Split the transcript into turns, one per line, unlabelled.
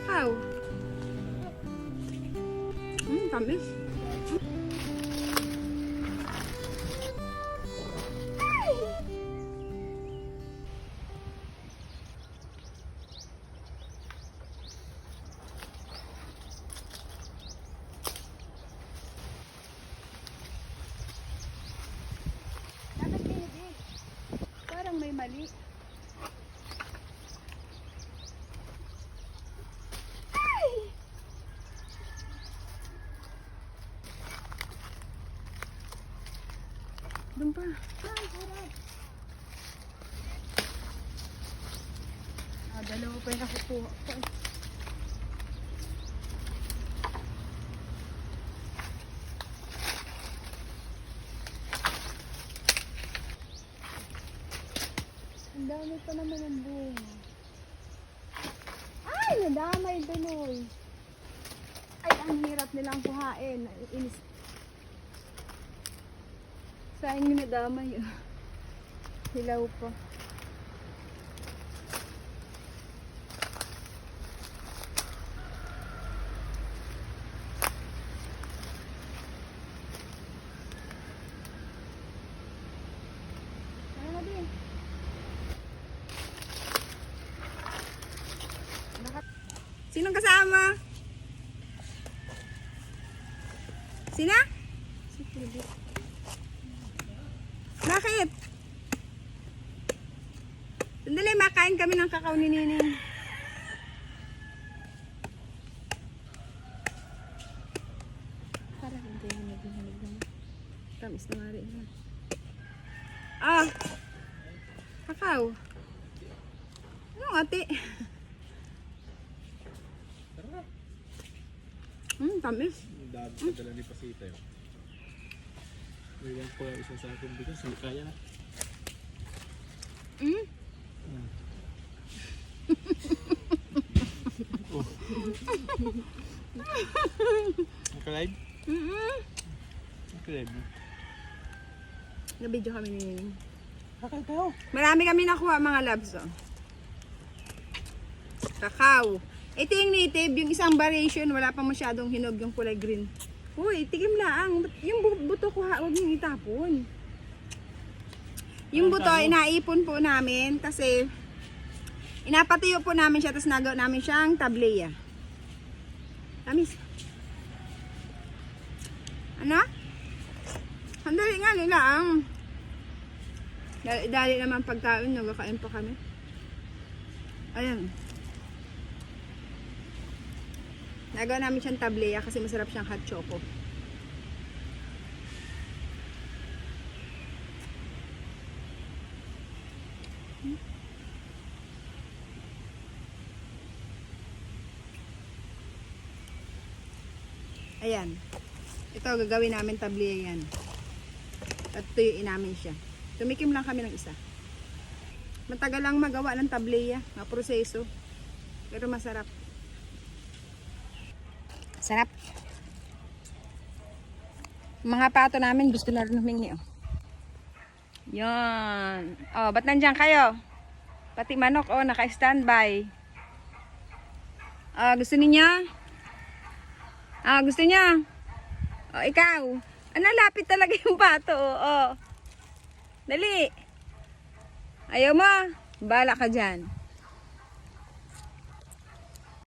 Kakao. Tamis. Dapat pinigil. Parang may mali. Doon pa. Dalawa pa yung nakukuha ko. Ang dami pa naman ang bunga. Ay, nadamay duloy. Ay, ang hirap nilang kuhain. Inis. Sayang yung nadamay. Hilaw pa. Ano na din? Sinong kasama? Sina? Si Philip. Bakit? Sandali, makain kami ng kakao ni Nining. Parang hindi yung naghihinig naman. Tamis na nga rin. Ah! Kakao. Anong ate? Tamis.
Dami ka dala ni Pasita yun. May lang po isang sakong bigas. Kaya na. Oh. Nakalive? Nakalive mo?
Nabidyo kami ni Nining.
Kakao.
Marami kami nakuha mga labs. Oh. Kakao. Ito yung native, yung isang variation, wala pa masyadong hinog yung kulay green. Uy, tigim lang. Yung buto ko, huwag niyong itapon. Yung buto, inaipon po namin kasi inapatuyo po namin siya, tapos nagawa namin siyang tableya. Tamis. Ano? Handali nga nila ang dali naman pagkain, nagkakain pa kami. Ayan. Nagawa namin siyang tableya kasi masarap siyang hot choco. Ayan. Ito gagawin namin tableya yan. At tuyuin namin siya. Tumikim lang kami ng isa. Matagal lang magawa ng tableya, mga proseso. Pero masarap. Sarap. Mga pato namin gusto na rin humingi. Oh. Yan. Oh, ba't nandiyan kayo? Pati manok, oh, naka-standby. Gusto niya? Gusto niya? Oh, ikaw. Lapit talaga yung pato. Oh. Dali. Ayaw mo? Bala ka dyan.